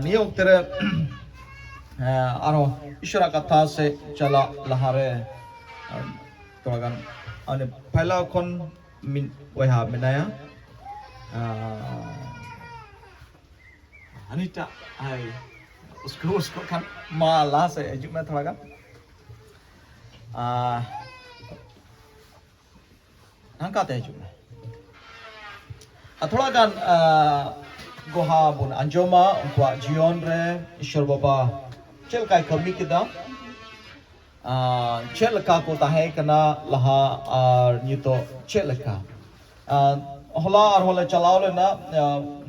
नियोग तेरे आरो ईश्वर कथा से चला लहारे थोड़ा गान अने पहला कौन मिन वह मिनाया अनीता आई उसको kan malah saya juga थोड़ा kan angkat ya juga थोड़ा kan goha bun anjoma untuk jion re ईश्वर बाबा चल काय कमी किदा चल का को ताहे कना लहा और ये तो चल का होला और होला चलाओ ले ना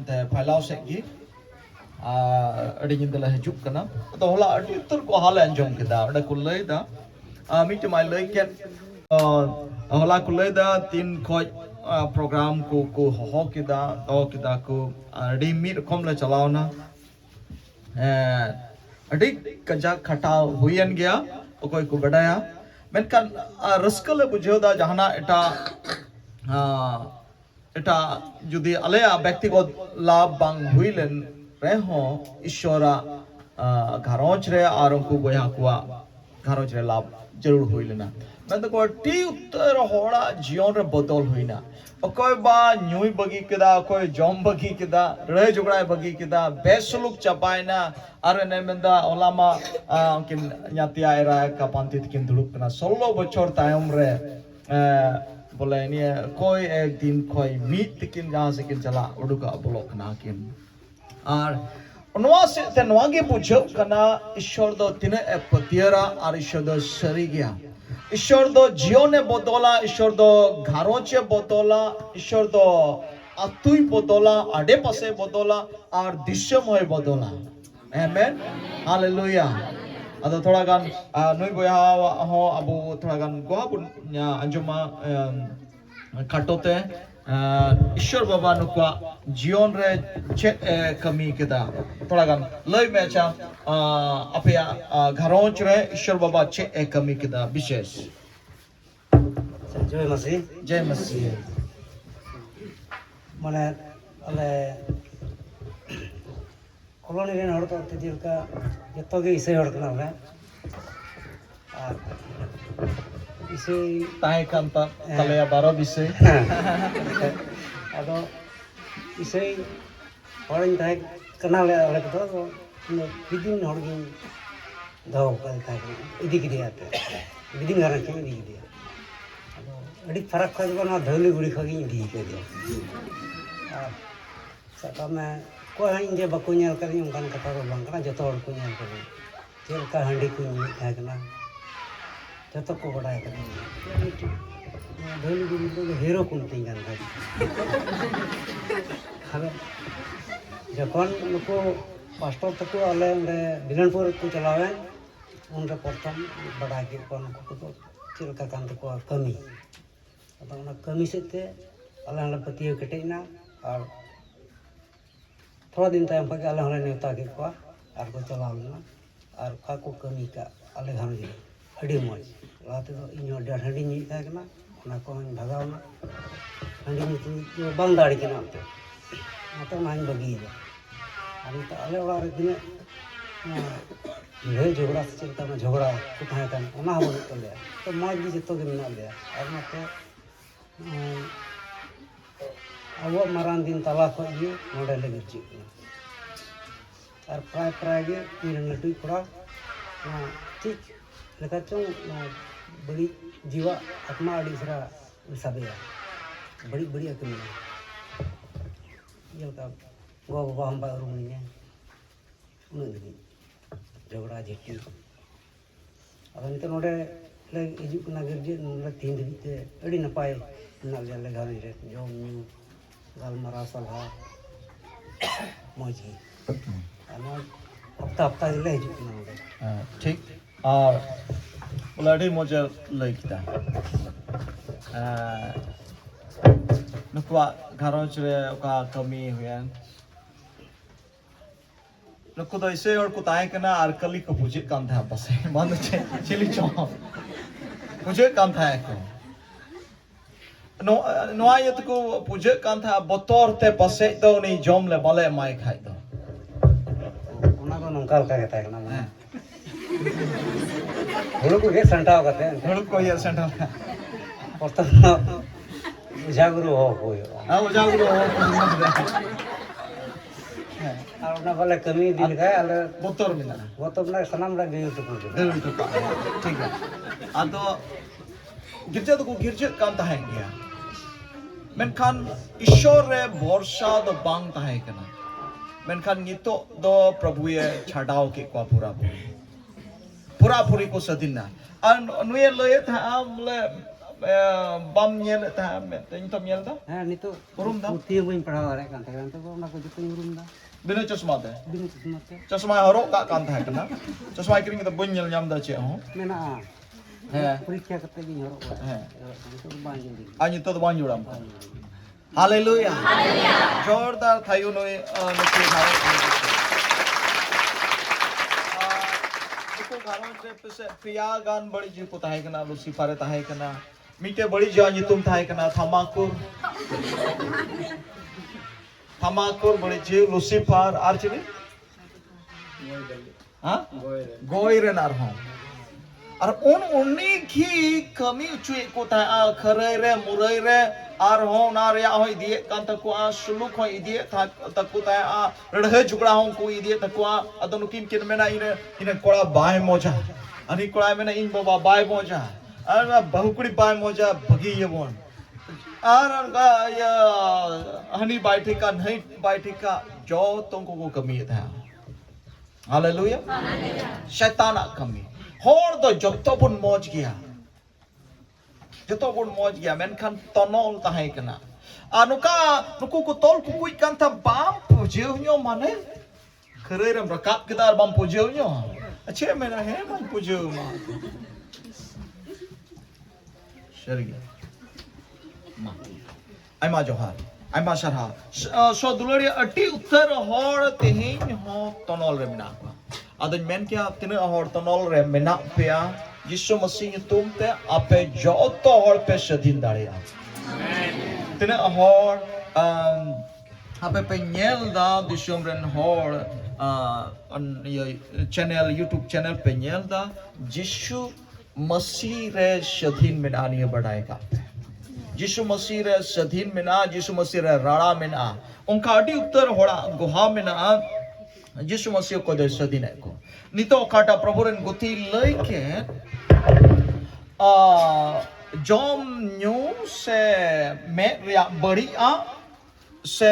ते फैलाओ से की अड़ी जिंदला हिजुक कना तो होला अड़ी तर को हाल अंजम किदा अड़ा कुल्ले दा मिट माय ले के होला कुल्ले दा तीन खोज प्रोग्राम को हो किदा को अड़ी मिट कम ले चलाओ ना अड़ी कजा खटा हुईन गया कोई को बड़ाया मेनकान रस्कल बुझेव दा जहाना एटा जुदी अलया व्यक्तिगत लाभ बांग हुईलेन रेहो ईश्वरा घरोच रे और उनको बया कुआ घरोच रे लाभ जरूर हुईलेना मैं तो कोई टी उत्तर होड़ा जीवन रे बदल हुईना कोई बा न्यूई बगी किदा कोई जॉम बगी किदा रहे जुगड़ा बगी किदा बेसलुक चपाइना अरे नेमेंदा ओलामा किन न्यातिया एरा का पांति किन दुरुप कना 16 बछर तायम रे बोले नि कोई एक दिन कोई मीट किन जहां से किन चला उडुका ब्लॉक ना किन और नवा से ते नवा के पूछो कना ईश्वर दो तिने पतियरा और ईश्वर दो सरी गया ईश्वर दो जीवने बदला ईश्वर दो घरोचे बदला ईश्वर दो अतुई बदला आडे पासे बदला और दिशमय बदला आमेन हालेलुया अदो थोड़ा गान नुई बोया हो अबो थोड़ा गान गोहा बुन अंजुमा काटोते ईश्वर बाबा नुका जीवन रे चे कमी किदा थोड़ा गान लय में चा अपया घरोंच रे ईश्वर बाबा चे कमी किदा विशेष जय मसीह माने अले कॉलोनी रे हड़ तो तिलका जतो गे इसे हड़ कना ले इसे ताहे कांता तलेया 12 विषय अदो इसे हड़न ताहे कना ले अले तो विदिन हड़ गे दो का ताहे इदी किदिया ते विदिन गारा के इदी किदिया अदो अडी फरक खज ना धौली गुड़ी खगी इदी के दिया सका में कोई इंजे बको नेल करी उनकान कथा रो बांग कना जतो हड़ को नेल करी चेलका हंडी को नी था कना जतो को बडाय करी धोली गुड़ी तो हीरो को तिंगान था हबे जखन नुको पास्टर तको अले अंडे बिलनपुर को चलावे उनरे प्रथम बडाय के कोन को तो चेलका कान तको कमी अतो ना कमी सेते अले अंडे पतियो कटेना और थोड़ा दिन तायम पके आले हले नेता के को आर को चलावना आर का को कमी का आले घान जी अडी मज लाते तो इनो डेढ़ हंडी नी था कना ना को हम भगावना हंडी नी तो बंद दाड़ी के नाते मतलब मान बगी है अभी तो आले वाला रे दिन ले झगड़ा से चलता में झगड़ा को था कन ओना हो तो ले तो मज भी जतो के मिना ले और मते अब मारान दिन तला को ये नोडे ले गिरची और प्राय गे तीन लटुई पड़ा ठीक लेका चो बड़ी जीवा आत्मा अड़ीसरा सबे बड़ी बड़ी आत्मा ये का गो बाबा हम बा रूम ने उन झगड़ा झेटी अब नित नोडे ले हिजु कना गिरजे नोडे तीन दिन ते अड़ी नपाय ना ले घानी रे जोम न्यू गालमारा सलाह मौजी हफ्ता ले हिजुकना ठीक और बोलाडी मजा लइकता नुकवा घरोच रे ओका कमी हुयन नुको तो इसे और कुताए कना आरकली को पूजे काम था बस बंद चिली चो पूजे काम था को नोआ ये तो पूजे काम था बतौर ते पसे तो नहीं जम ले बाले माय खाई दो ᱚᱱᱠᱟ ᱞᱮᱠᱟ ᱜᱮ ᱛᱟᱦᱮᱸ ᱠᱟᱱᱟ ᱢᱟᱱᱮ ᱦᱩᱲᱩ ᱠᱚ ᱜᱮᱫ ᱥᱟᱢᱴᱟᱣ ᱠᱟᱛᱮ ᱦᱩᱲᱩ ᱠᱚ ᱤᱭᱟᱹ ᱥᱮᱸᱰᱟ ᱯᱨᱚᱛᱷᱚᱢ ᱚᱡᱷᱟ ᱜᱩᱨᱩ ᱦᱚᱦᱚ ᱠᱚ ᱦᱩᱭᱩᱜᱼᱟ ᱚᱡᱷᱟ ᱜᱩᱨᱩ ᱟᱨ ᱚᱱᱟ ᱵᱟᱞᱮ ᱠᱟᱹᱢᱤ ᱤᱫᱤ ᱞᱮᱠᱷᱟᱡ ᱟᱞᱮ ᱵᱚᱛᱚᱨ ᱢᱮᱱᱟᱜᱼᱟ ᱵᱚᱛᱚᱨ ᱨᱮᱱᱟᱜ ᱥᱟᱱᱟᱢ ᱨᱮ ᱜᱟᱹᱭ ᱛᱩᱯᱩ ᱫᱟᱹᱲ ᱦᱚᱴᱚ ᱠᱟᱜᱼᱟ ᱴᱷᱤᱠ ᱜᱮᱭᱟ ᱟᱫᱚ ᱜᱤᱨᱡᱟᱹ ᱫᱚᱠᱚ ᱜᱤᱨᱡᱟᱹᱜ ᱠᱟᱱ ᱛᱟᱦᱮᱸ ᱜᱮᱭᱟ ᱢᱮᱱᱠᱷᱟन ईश्वर रे भरोसा दो बांग ताहे कना मेनखान नितो दो प्रभुए छाड़ाव के को पूरा पूरी को सदिना और नुए लय था ले बम नेल था तेन तो नेल दा ᱦᱮᱸ ᱱᱤᱛᱚᱜ उरुम दा ᱯᱩᱛᱷᱤ ᱵᱟᱹᱧ ᱯᱟᱲᱦᱟᱣ ᱫᱟᱲᱮᱭᱟᱜ ᱠᱟᱱ ᱛᱟᱦᱮᱸ ᱱᱤᱛᱚᱜ ᱚᱱᱟ ᱠᱚ ᱡᱚᱛᱚᱧ ᱩᱨᱩᱢ ᱫᱟ बिना चश्मा दे ᱵᱤᱱᱟᱹ ᱪᱚᱥᱢᱟ ᱛᱮ चश्मा हरोक का कान था कना चश्मा किरिंग तो बन नेल नाम दा चे हो ᱢᱮᱱᱟᱜᱼᱟ है ᱯᱚᱨᱤᱠᱠᱷᱟ ᱠᱟᱛᱮ ᱜᱤᱧ ᱦᱚᱨᱚᱜ ᱠᱟᱫᱟ है ᱱᱤᱛᱚᱜ ᱫᱚ ᱵᱟᱝ ᱡᱩᱫᱤ आज तो बान जुड़ाम हालेलुया जोरदार थायु नुए नुके भाई देखो गारों से पिसे प्रिया गान बड़ी जी को ताहे कना लुसीफर ताहे कना मीटे बड़ी जो तुम ताहे कना थमाकुर बड़ी जी लुसीफर आर्चरी हाँ गोइरे नार हों और उन्हीं की कमी चुए को ताहे खरे रे मुरई रे आर हो नार या हो दिए कान तक आ सुलुक हो दिए तक को ताहे आ रड़हे जुगड़ा हो को दिए तक आ अदनु किन किन में ना इने कोड़ा बाय मोजा अनि कोड़ा में ना इन बाबा बाय मोजा और बहुकुड़ी बाय मोजा भगी ये बोन और या हनी बैठे का नहीं बैठे का जो तुमको को कमी था हालेलुया शैतान कमी होर दो जत्तो बुन मौज गया जत्तो बुन मौज गया मेनखान तनोल ताहे कना नुका नुकु को तोल कुकुई kan ta bam pujeunyo mane kereiram rakap kita bam pujeunyo ache mena he bam pujeu ma sergi ma ai ma johar ai ma sarha so dulari ati uttar hor tehin ho tonol re mena adon men kya tine hor tonol re mena pea यीशु मसीह तुम ते आपे जोतो हर पे सदिन दाड़िया तिने हर आपे पे nail दा दिशम rain हर channel YouTube channel पे nail दा यीशु मसीह रे सदिन में आनी बढ़ाएगा यीशु मसीह रे सदिन में ना यीशु मसीह रे राड़ा में ना उनका अड़ी उत्तर होड़ा गुहा में ना यीशु मसीह को दे सदिन है को नितो काटा प्रभु रेन गुती लेके जॉम न्यू से में रिया बढ़िया से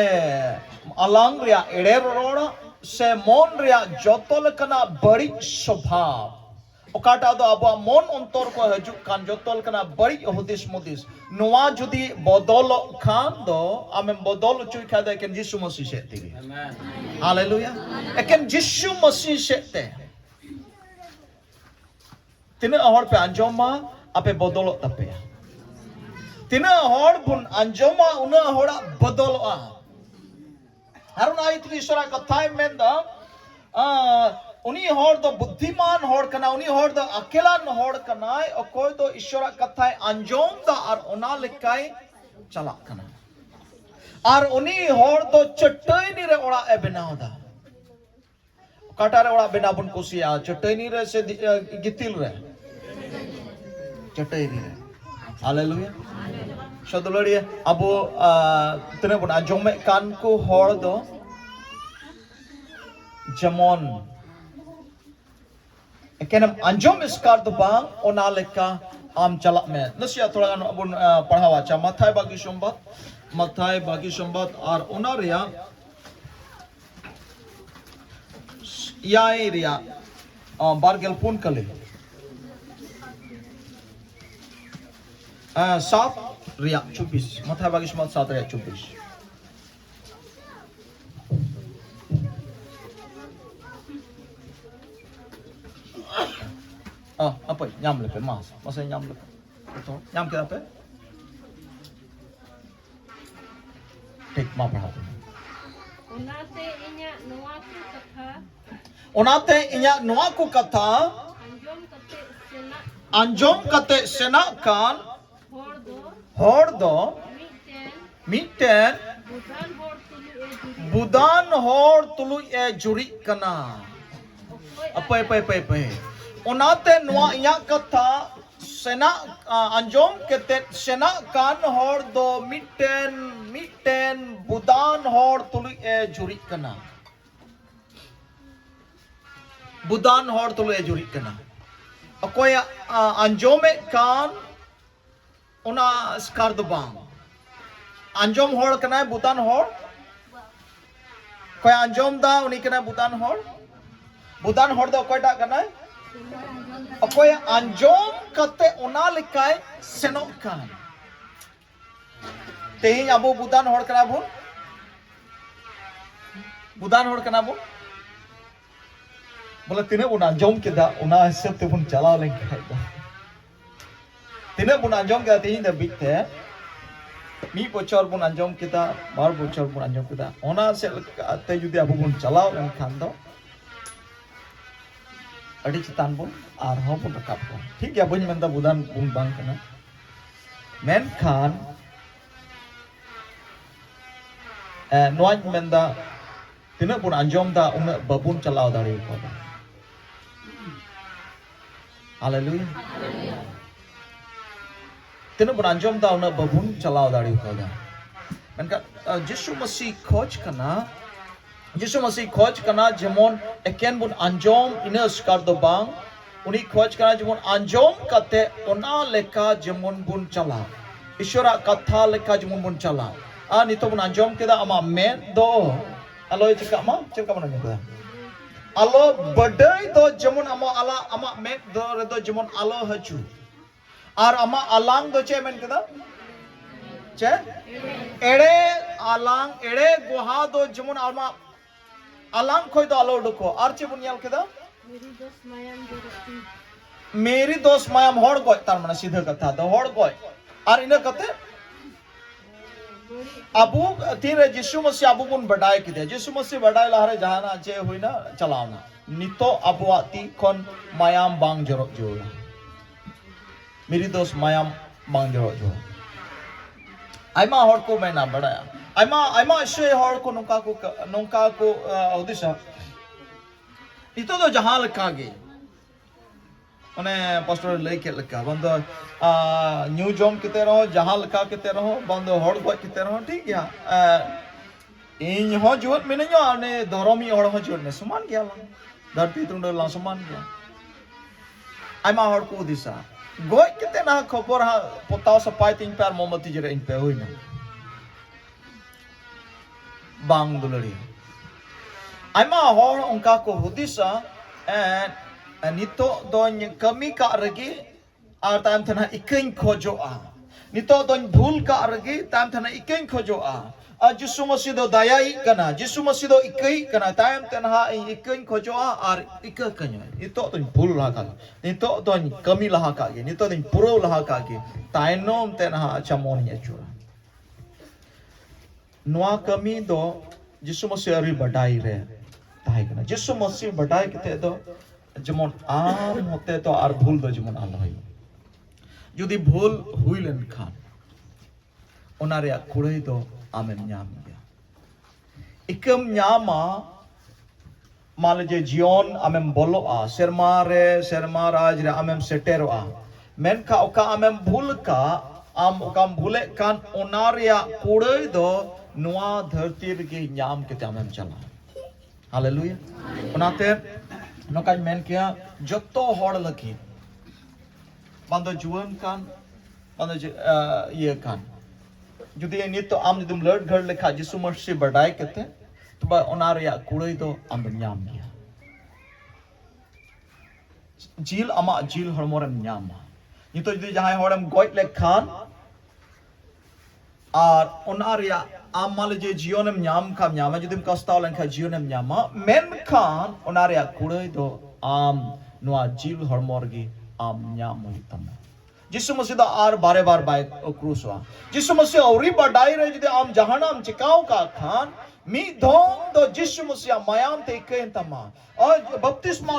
अलंग रिया एड़े रोड़ा से मोन रिया जोतोल कना बड़ी स्वभाव ओकाटा दो अब मोन अंतर को हजू कान जोतोल कना बड़ी हुदिस मुदिस नुआ जुदी बदल खान दो आमे बदल चुई खा दे केन यीशु मसीह से तिगे हालेलुया एकेन यीशु मसीह से ते तिने हर पे अंजोमा आपे बदल तपे तिने हर बुन अंजोमा उना हरा बदल हरुना इतनी ईश्वरा कथाय मेंदा उनी हर दो बुद्धिमान हर कना उनी हर दो अकेला हर कना अकोय दो ईश्वरा कथाय अंजोम दा और ओना लेकाय चला कना और उनी हर दो चटैनी रे ओड़ा ए बनाव दा काटारे ओड़ा बेना बुन कुसिया चटैनी रे से गितिल रे चटैनी रे हालेलुया सदुलड़िया अब तने बुन आजोमे कान को हर दो जमन एकेनम अंजोम इसकार दो बांग ओना लेका आम चला में नसिया थोड़ा गान बुन पढ़ावा चा मथाय बागी संबत और ओना रिया याय रिया बारगेल पुन कले सात रिया 24 मथाय बागी संबत 7 रिया 24 apa nyam lepe masa nyam lepe betul nyam kita apa ठीक मा पढ़ा ओनाते इन्या नोआ को कथा अंजोम कते सेना कान हर दो मिटेन बुदान हर तुलु ए जुरी कना पे ओनाते नोआ इया कथा सेना अंजोम केते सेना कान हर दो मिटेन बुदान हर तुलुई ए जुरी कना बुदान हर तुलुई ए जुरी कना अकोय अंजोमे कान ओना स्कार दो बांग अंजोम हर कना बुदान हर कोई अंजोम दा उनी कना बुदान हर दो कोयटा कना अकोय अंजोम कते ओना लिकाय सेनोक कान तेहिं अबो बुदान हर कना बो बोले तिने बुन अंजोम केदा ओना हिसाब ते बुन चलाव लेंखाय दा तिने बुन अंजोम केदा तेहिं दा बिते मी बोचर बुन अंजोम केदा बार बोचर बुन अंजोम केदा ओना से ते जुदी अबो बुन चलाव लेंखान दो अड़ी चितान बुन आर हो बुन रकाब को ठीक गया बुन मेंदा बुदान बुन बांग कना मेन खान नोज मेंदा तिना बुन अंजोम दा उना बबुन चलाव दाड़ी को हालेलुया तिना बुन अंजोम दा उना बबुन चलाव दाड़ी को दा मेनका यीशु मसीह खोज कना जेमन एकेन बुन अंजोम इना स्कार दो बांग उनी खोज कना जेमन अंजोम कते ओना लेका जेमन बुन चला ईश्वरा कथा लेका जेमन बुन चला आ नितो बुन अंजोम केदा अमा मेन दो अलो चिका मन केदा अलो बडई दो जेमन अमा मेन दो रे दो जेमन अलो हचु आर अमा अलांग दो चे मेन केदा चे एड़े अलांग एड़े गुहा दो जेमन अमा अलांग खोय दो अलो डको आर चे बुन याल केदा मेरी दोस्त मायाम हड़ गय तार माने सीधा कथा दो हड़ गय आर इना कते अबू तीरे यीशु मसीह अबू बुन बडाय किदे यीशु मसीह बडाय लहरे जहाना जे होइना चलावना नितो अबू आती कोन मायाम बांग जरो जोला मेरी दोस्त मायाम बांग जरो जो आइमा हड़ को मैं ना बडाया आइमा से हड़ को नोका को उदिसा नितो दो जहां लकागे माने पास्टर लई के लका बंद न्यू जॉम केते रहो जहां लका केते रहो बंद हड़ गय केते रहो ठीक गया इन हो जुत मिनयो ने धर्मी हड़ हो जुत ने समान गया धरती तुंड ला समान गया आइमा हड़ को दिसा गय केते ना खबर हा पोताव सपाय तिन पर मोमबत्ती जरे इन पे होइना बांग दुलड़ी आइमा हड़ उनका को हुदिसा नितो दोन कमी का रगी आर ताम थना इकइन खोजोआ नितो दोन भूल का रगी ताम थना इकइन खोजोआ यीशु मसीह दो दयाई कना यीशु मसीह दो इकई कना ताम थना इकइन खोजोआ आर इक कन्या नितो दोन भूल लहा का नितो दोन कमी लहा का गे नितो दोन पुरो लहा का गे ताइनोम थना चमोन यचुरा नोआ कमी दो यीशु मसीह री बडाई रे ताई कना यीशु मसीह बडाई केते दो जेमन आम होते तो आर भूल दो जेमन आलो है जुदी भूल हुई लेन खान ओना रे कुड़ई दो आमेम न्याम गया इकम न्यामा मान जे जीवन आमेम बोलो आ शर्मा राज रे आमेम सेटेरो आ मेनखा ओका आमेम भूल का आम ओकाम भूले कान ओना रे कुड़ई दो नुआ धरती रे न्याम केते आमेम चला हालेलुया ओनाते नोकाज मेन किया जत्तो हड़ लगी बंदो जुवन कान बंदो ये कान जुदी नित तो आम जुदुम लड़ घर लेखा यीशु मसीह बडाय केते तो बा ओना रे कुड़ई दो आम न्याम गया जील अमा जील हड़मोरम न्याम नित जुदी जहां हड़म गय लेखान आर ओना रे आम माले जे जीवनम न्याम का न्यामा जुदुम कस्ताव लेखा जीवनम न्यामा मेन खान ओना रे कुड़ई दो आम नोआ जील हड़मोरगी आम न्याम होइतम यीशु मसीह दा आर बारे बार बाय क्रूसवा यीशु मसीह औरी बडाई रे जुदे आम जहानाम चिकाव का Khan mi dong do Jisu Musia mayam te ikain tama baptisma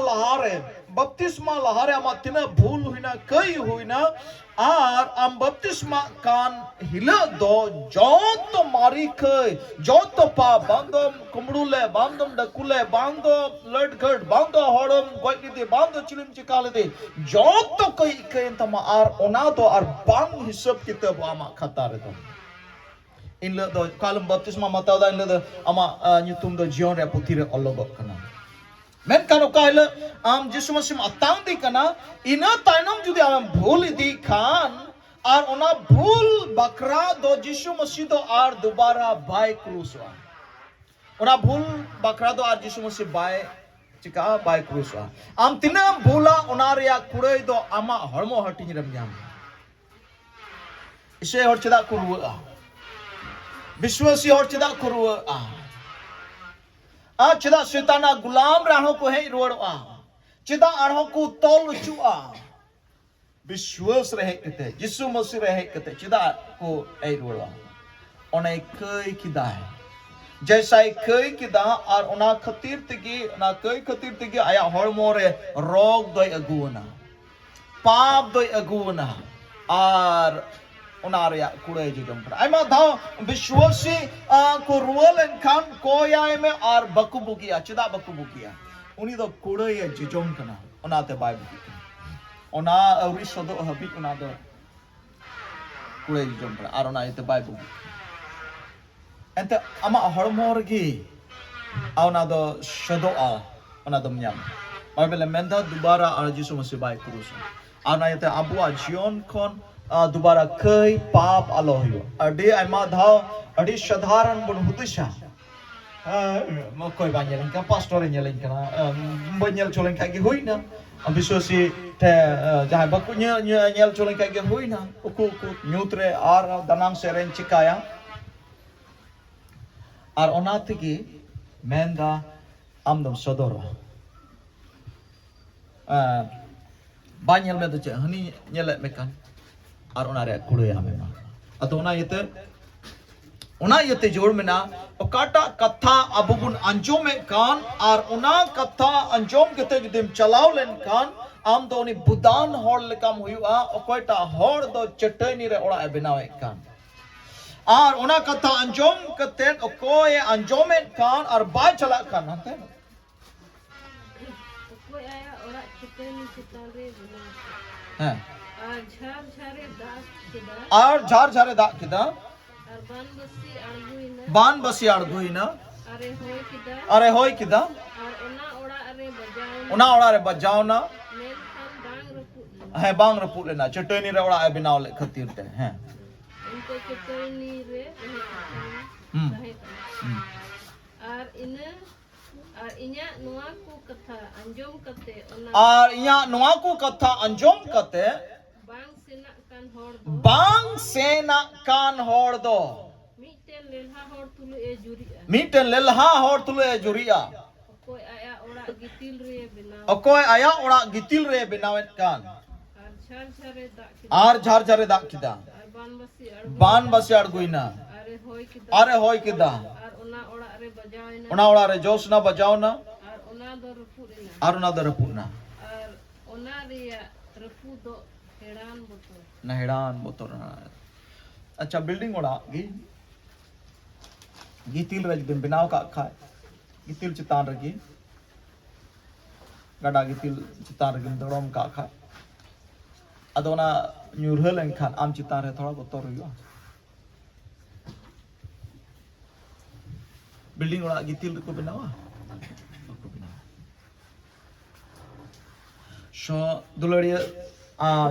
lahare ama tina bhul huina kai huina ar am baptisma kan hila do joto mari kai joto pa bandom kumrule bandom dakule bando ladgad bando hodom goitide bando chilim chikalide joto kai ikain tama ar ona do ar bang hisab kitab ama khatare do in le do kalam baptisma matau da in le ama nyutum do jion re putire ologok kana men kano kaila am Jisu Masih atang di kana ina tainam judi am bhul di khan ar ona bhul bakra do Jisu Masih do ar dobara bai kruswa ona bhul bakra do ar Jisu Masih bai chika bai kruswa am tina bhula ona ria kurei do ama hormo hatin ram nyam ise hor cheda kurwa Biswasi hor cheda kurwa cheda setana gulam rano ko hei ruwa cheda arho ko tol chua Biswas rehe kete Jisu Masih rehe kete cheda ko hei ruwa onai kai kidai jaisai kai kida ar ona khatir tegi na kai khatir tegi aya hormore rog doi aguna pap doi aguna ar onaria kure jujum pra ai ma tha Biswasi ko rualen khan koya me ar bakubugia chida bakubugia uni do kure ye jujum kana onate bai buki ona auri sodo habit ona do kure jujum pra ar ona ite bai buki ente ama hormor gi ona do sodo ona do nyam marbele menda dubara ar Jisu Masih bai kurusa ana ite abua jion kon दोबारा कई पाप अलोहियो अड़ी आमा धाव अड़ी साधारण बन हुदिशा कोई बान्येल का pastor nyelin kana banyel cholen ka gi huina Biswasi te jahay baku nyel cholen ka gi huina uku nyutre ar danang seren chikaya ar onatigi menda amdom sodoro banyel me do che hani nyele mekan ar ona re kure ya mena ato ona yete jor mena okata katha abubun anjome kan ar ona katha anjom kete judim chalao len kan am do ni budan hor lekam huyua okoita hor do chetani re ora benawe kan ar ona katha anjom kete okoye anjomen kan ar ba chala kan hante okoy aya ora chitani chitare ha ar झर झरे दा किदा ar ban basi arguina are hoy kida ar ona ora re bajauna hai bang raput lena chetani re ora binaw le khatir te hai unko chetani re ar inya noa ku katha anjom kate ona ar inya noa ku katha anjom kate bang sena kan hor do miten lelha hor tulu e juria okoy aya ora gitil re binawet kan ar zhar zhare da kida ban basi arguina are hoy kida ar ona ora re josna bajauna ar ona do rapurina ar ona do rapurna ar ona ria rapu do Nahiran motor अच्छा building ओड़ा गीतिल रज दिन बिनाव का खा गीतिल चितान रगी गड़ा गीतिल चितान रगी दड़ोम का खा अदोना न्यूरहल एंखान आम चितान रे थोड़ा बतौर हुआ बिल्डिंग ओड़ा गीतिल को बिनावा शो दुलड़िया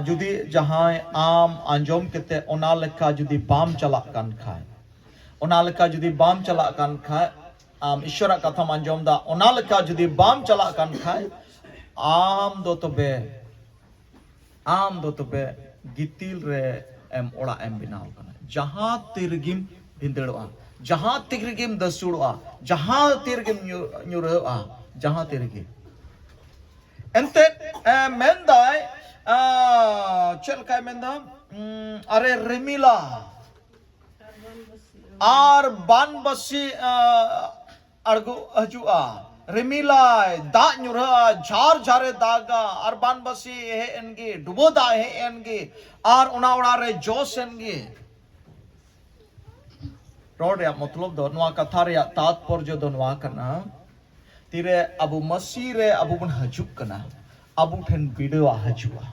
जुदी जहां आम अंजोम केते ओना लेखा जुदी बाम चला कान खाय ओना लेखा जुदी बाम चला कान खाय आम ईश्वर कथा अंजोम दा ओना लेखा जुदी बाम चला कान खाय आम दो तबे गितिल रे एम ओड़ा एम बिनाव कना जहां तिरगिम भिंदड़वा जहां तिरगिम दसुड़वा जहां तिरगिम न्युरवा जहां तिरगिम एंते मेंदाय चल काय मेंदा अरे रेमिला आर बानबसी अड़गो हजुआ रिमिलाय दाग ᱧᱩᱨᱦᱟᱹᱜᱼᱟ ঝার ঝারে दागा आर बानबसी हे एनगे डुबो दा हे एनगे आर ओना ओड़ा रे जोश एनगे रोड रे मतलब दो नवा कथा रे तात्पर्य दो नवा कना तीरे अबु मसी रे अबु बन हजुक कना अबु ठेन बिडवा हजुआ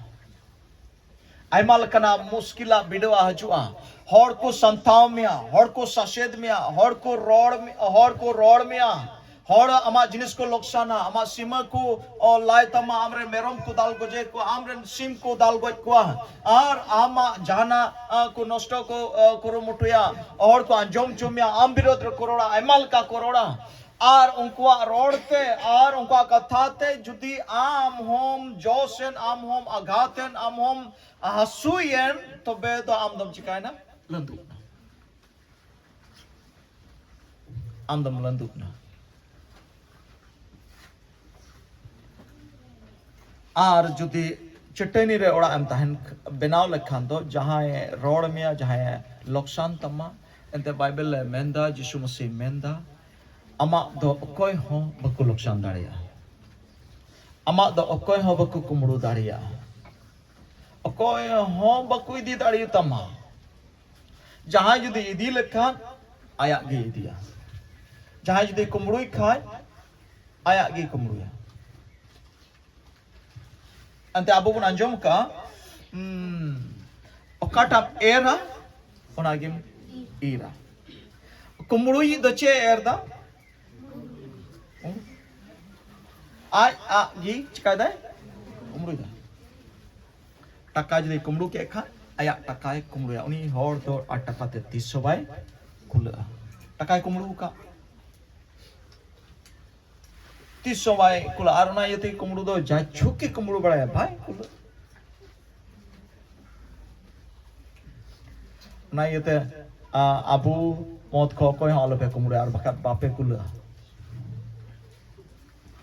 आयमा लकना मुश्किला बिडवा हजुआ हर को संताव मिया हर को सशेद मिया हर को रोड मिया हर आमा जिनिस को लोकसाना आमा सीमा को और लाय तमा आमरे मेरम को दाल गोजे को आमरे सिम को दाल गोज को और आमा जाना को नष्ट को करो मुटुया और को अंजम चुमिया आम विरोध करोड़ा आयमाल का करोड़ा और उनका रोडते और उनका कथाते जुदी आम होम जोसेन आम होम आघातेन आम होम हसुयन तो बे तो आम दम चिकायना लंदुकना आम दम लंदुकना आर जुदी चटनी रे ओड़ा एम तहन बनाव लेखान दो जहां रोड में जहां लोकसान तमा एंते बाइबल ले मेंदा यीशु मसीह मेंदा अमा दो अकोय हो बको लोकसान दाड़िया अमा दो अकोय हो बको कुमड़ू दाड़िया अकोय हो बको इदी दाड़िया तमा जहां जुदी इदी लेखान आया गे इदिया जहां जुदी कुमड़ू खाय आया गे कुमड़ूया अंते अबो बन अंजम का ओकाटा एरा ओनागिम ईरा कुमड़ू ही दचे एरदा आय आ गी चिकादा कुमड़ू दा टाका जदि कुमड़ू के खा आया टाका कुमड़ू उनी हर तो 8 टाका ते 300 बाय खुला टाका कुमड़ू का 300 बाय कुला आर ना यते कुमड़ू दो जा छुके कुमड़ू बड़ा भाई कुला ना यते अबू मौत को कोई हाल पे कुमड़ू आर बका बापे कुला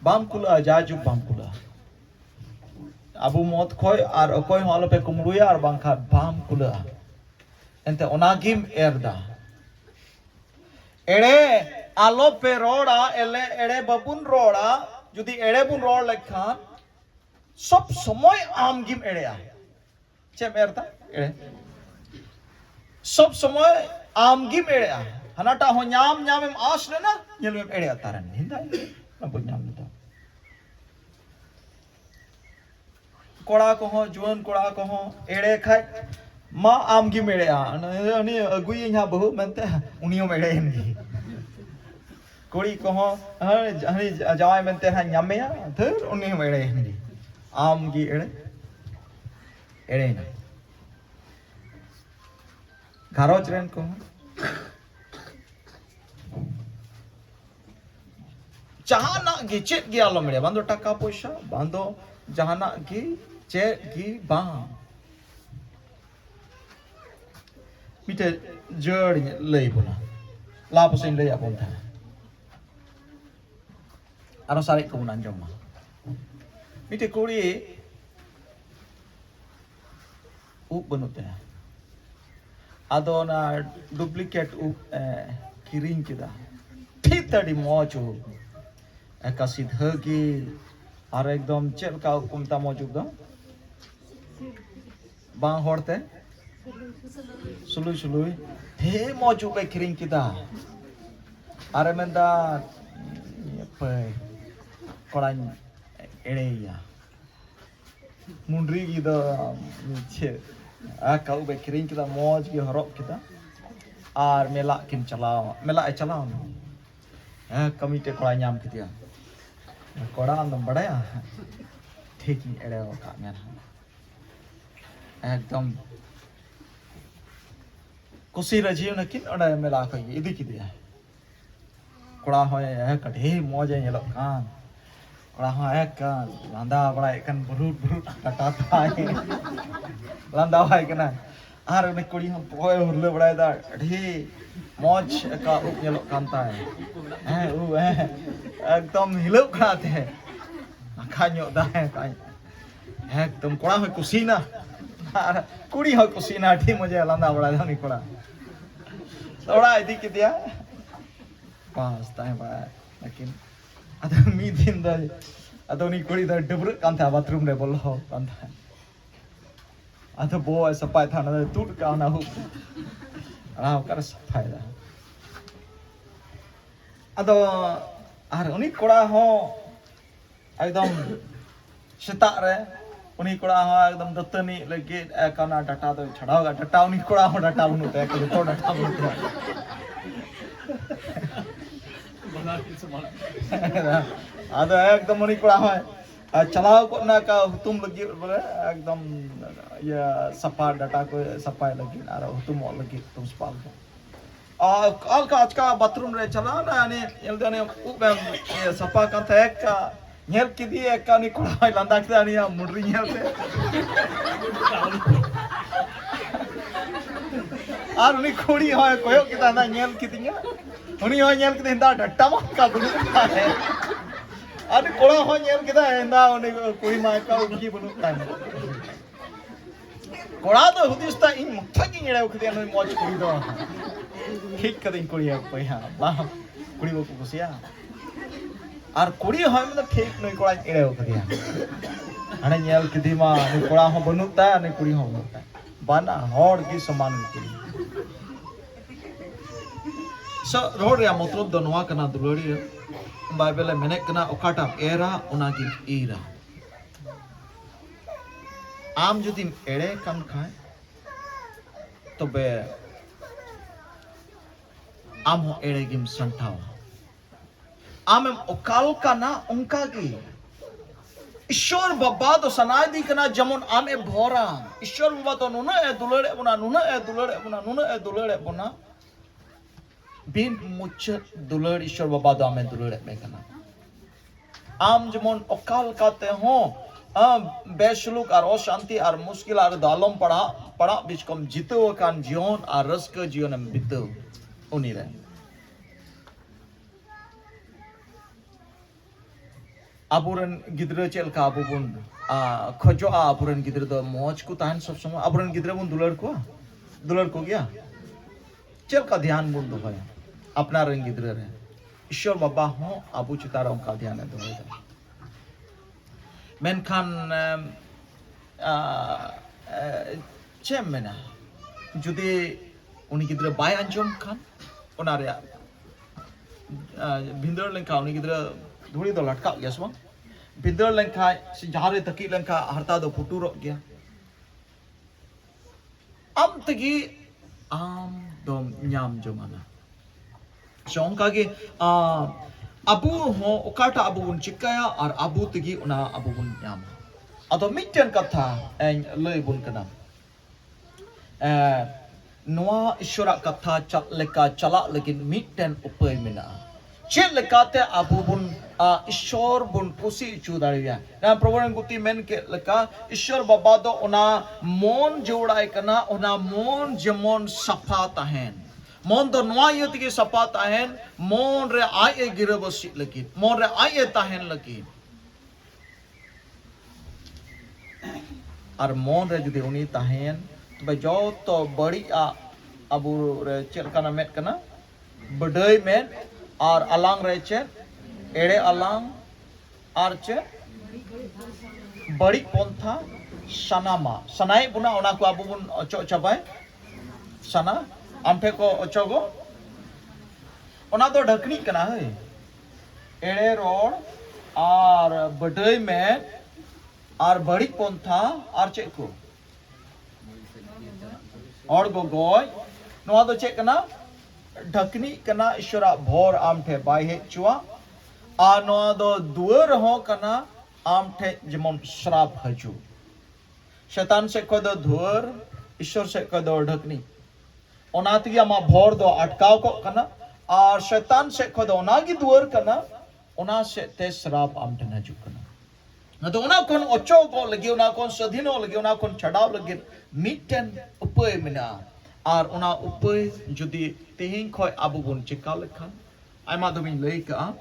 बाम कुला जाजु बाम कुला अबू मौत खोय आर कोई हाल पे कुमड़ू आर बांखा बाम कुला एंते ओनागिम एरदा एड़े आलो पे रोड़ा एले एड़े बबुन रोड़ा जुदी एड़े बुन रोड़ लेखान सब समय आमगिम एड़ेया चे मेरता एड़े सब समय आमगिम एड़ेया हनाटा हो न्याम न्याम आस लेना येलमेम एड़ेया तारन हिंदा ना बुन न्याम तो कोड़ा को हो जुआन कोड़ा को हो एड़े खाय मा आमगिम एड़ेया उनी अगुई यहां बहु मनते उनियो एड़ेयनगी कोड़ी को हो हनी जावाय मनते हा न्यामेया धर उनी एड़ेयनगी आमगी एड़े ना घारोच रेन को जहाना गी चेत गी आलो मेरे बांधो टाका पैसा बांधो जहाना गी चेत गी बां मिटे जड़ लई बोला लाप से लई आपन था आरो सारे को बुन अंजम मिटे कोड़ी ऊप बनते हैं आदो ना डुप्लीकेट ऊप किरिंग किदा ठीक तड़ी मौज हो एका सीधगी और एकदम चल का कुमता मौजूद दो बांग होड़ते सुलुई सुलुई हे मौजूद पे किरिंग किदा अरे मेंदा पे कोड़ान एड़ेया मुंडरी की दो नीचे काउ पे किरिंग किदा मौज की हरक किदा और मेला किन चलाओ कमिटे कोड़ा न्याम किदिया कोड़ा अंदम बड़ाया ठीक ही एड़े का मेरा एकदम कुसी रजियो न किन ओडा मेला को इदी किदिया कोड़ा होय कढे मौज येलो कान कोड़ा हो कान लांदा बड़ा एकन बुरुट बुरुट काटा थाए लांदा हाय कना आर ने कुड़ी हम पोय हुरले बड़ा दा कढे मौज का उप येलो कानता है एकदम हिलो खाते हैं खान्यो दा है का एकदम कोड़ा हो कुसीना कुड़ी हो कुसीना ठी मुझे लांदा बड़ा दा नहीं कोड़ा Orang ini kita pas time pak, lakin ada midin dah, ada ni kuri dah debur kan tha bathroom le bolo kan tha, ada boy sampai thana dah tut kan aku, kan sampai dah. Ada ni kora ho, ekdom setak re. उन्हीं कोड़ा हाँ एकदम दत्तनी लगे काना data तो छड़ा होगा data उन्हीं कोड़ा हो डाटा उन्होंने तो एक तो डाटा उन्होंने आधा एकदम उन्हीं कोड़ा है चलाओ को ना का तुम लगी बोले एकदम ये सफा डाटा को सफाई लगी ना रहा तुम और लगी तुम सफाल को कल का आज का बाथरूम रे चला ना यानी ये जाने ऊपर सफा का था एक का nyel kidi eka ni korai landak kita ni ya mudri nyel te. Ar ni kodi hoy koyo kita na nyel kitinya. Uni hoy nyel kita hinda datta ma ka bunu ta hai. Ar kola hoy nyel kita hinda uni kodi ma ka uki bunu ta. Kola to hudista in muthaki nyere ukde no moj kodi do. Thik kadin kodi ya pai ha. Ba kodi ko kusia. और कुड़ी है मतलब ठीक नहीं कोड़ा इड़े हो गया अने न्याल किधी मा ने कोड़ा हो बनुता है ने कुड़ी हो बनुता है बाना हॉर की समान की सो रोड या मतलब दोनों का ना दुलड़ी बाइबल में मैंने कना उकाटा एरा उना की ईरा आम जो दिन एड़े कम खाए तो बे आम हो एड़े गिम संठावा आमें उकाल का ना उनका की ईश्वर बाबा तो सनादी कना जमुन आमें भोरा ईश्वर बाबा तो नुना ए दुलड़े बुना नुना ए दुलड़े बुना नुना ए दुलड़े बुना बिन मुच्छ दुलड़ ईश्वर बाबा तो आमें दुलड़े में कना आम जमुन उकाल काते हो बेशलुक और अशांति और मुश्किल और दालम पड़ा बीच कम जितो कान जीवन और रस के जीवन में बितो उन्हीं रहे aburan gidra cel ka abun khojo aburan gidra do moj ko tahan sob समय aburan gidra bun दुलर को गया चल का ध्यान बun do bhai अपना रंग gidra रहे ईश्वर बाबा हो abu चितारा उनका ध्यान है दो मेनखान cem mena judi uni gidra bay anjom kan onaria bindar lengka uni gidra धूली तो लटका गया सब बिंदर लंका जहारे तकी लंका हरता दो फुटूरो गया अब तकी आम दो न्याम जो माना शौंका के अबू हो उकाटा अबू बुन चिकाया और अबू तकी उना अबू बुन न्याम अतो मिट्टन कथा एन लय बुन कना नवा ईश्वरा कथा लेका चला लेकिन मिट्टन उपय मिना चेल लेकाते अबू बुन ईश्वर बुन कुसी चुदारिया ना प्रभुन गुती मेन के लेका ईश्वर बाबा दो उना मोन जोड़ाय कना उना मोन जमोन सफा ताहेन मोन दो नवा यति के सफा ताहेन मोन रे आए गिरबसी लकी मोन रे आए ताहेन लकी और मोन रे जुदी उनी ताहेन तो जो तो बड़ी अबू रे चेल कना मेट कना बडई मेन और अलांग रे चेल एड़े अलांग और चे बड़ी पंथा सनामा सनाई बुना उना को अबू बुन अचो चबाय सना आमठे को अचोगो उना तो ढकनी कना है एड़े रोड और बडई में और बड़ी पंथा और चे को और गोगोय नवा तो चे कना ढकनी कना ईश्वरा भोर आमठे बाहे चुआ आनो दो दुअर हो कना आमठे जमन श्राप हजू शैतान से को दो दुअर ईश्वर से को दो ढकनी ओनाती आमा भोर दो अटकाव को कना और शैतान से को दो ओनागी दुअर कना ओना से ते श्राप आमठे हजू कना न तो ओना कोन ओचो को लगी ओना कोन सधीनो लगी ओना कोन छडाव लगी मिटन उपय मिना और उना उपय जुदी तेहिं खोय आबू बुन चिका लेखान आयमा दबिन लई का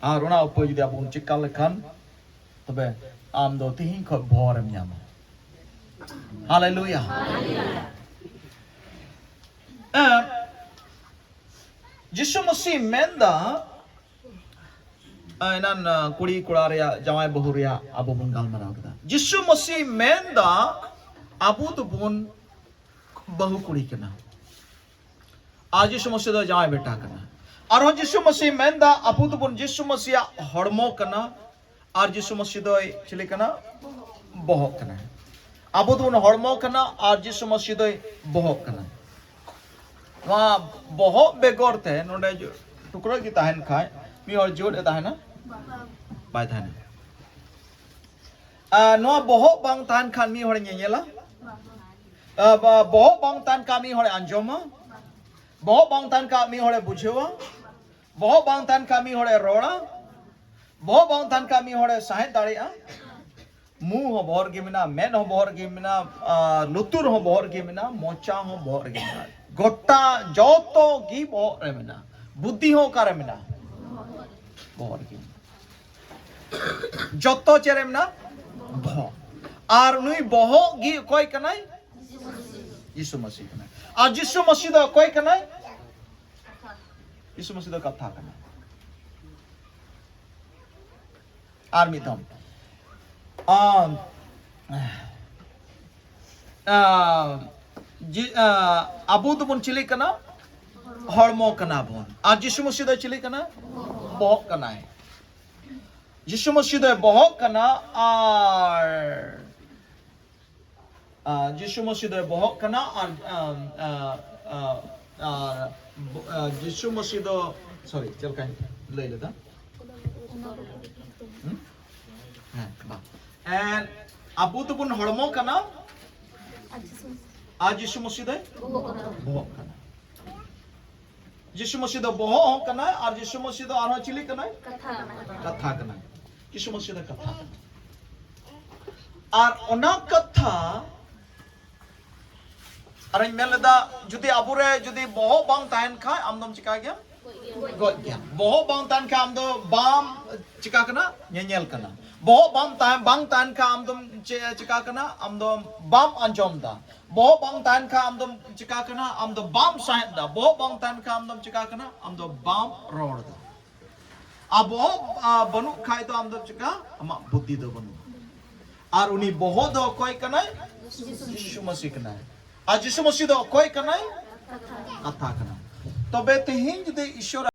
और उना उपय जुदी आबू बुन चिका लेखान तबे आम दो तेहिं खोय भोरम न्यामा hallelujah Yishu Masih menda enan kuri kura rea jawai bahu rea abu bun galmarau kita. Yishu Masih menda abu tu bun bahu kuri kena. आज यीशु मसीह दा जाय बेटा कना और हम यीशु मसीह मेंदा अपुत बुन यीशु मसीह हड़मो कना और यीशु मसीह दा चले कना बहो कना अपुत बुन हड़मो कना और यीशु मसीह दा बहो कना वहां बहो बेगोर थे नोडे टुकड़ा की ताहन खाए मी और जोड़ ताहना बाय ताहना नो बहो बांग ताहन खान मी होरे नयेला बहो बांग ताहन का मी होरे अंजोमा बहुत बांग तान का मी होड़े बुझेवा बहुत बांग तान का मी होड़े रोड़ा बहुत बांग तान का मी होड़े साहे दाड़िया मुंह हो बोहर गिमिना मेन हो बोहर गिमिना लुतुर हो बोहर गिमिना मोचा हो बोहर गिमिना गोटा जोतो गी बोहर गिमिना बुद्धि हो करे मिना बोहर गिमिना जोतो चेरे मिना बहो आर नुई बहो गी कोई कनाई यीशु मसीह कनाई आज यीशु मसीह दा कोई कनाई यीशु मसीह दा कथा कनाई आर्मी थम अबू तो बुन चिली कना हड़मो कना बुन आज यीशु मसीह दा चिली कना बहो कना है यीशु मसीह दा बहो कना और यीशु मसीह दा बहो कना और यीशु मसीह दा सॉरी चल कहीं ले लेता एंड अबू तो बुन हड़मो कना आज यीशु मसीह दा बहो कना यीशु मसीह दा बहो कना और यीशु मसीह दा आरो चिली कना कथा कना यीशु मसीह दा कथा और ओना कथा अरे मेलदा जुदी अबुरे जुदी बहो बांग तायन खाय आमदम चिका गया गो गया बहो बांग तायन खा आमदो बाम चिका कना नयेल कना बहो बांग तायन खा आमदम चिका कना आमदो बाम अंजोम दा बहो बांग तायन खा आमदम चिका कना आमदो बाम साहेब दा बहो बांग तायन खा आमदम चिका कना आमदो बाम रोड दा अब बहो बनु खाय तो आमदम चिका अमा बुद्धि दो बनु और उनी बहो दो कोई कना यीशु मसीह कना आज यीशु मसीह दो कोई कना कथा कना तबे तेहिं जुदी ईश्वर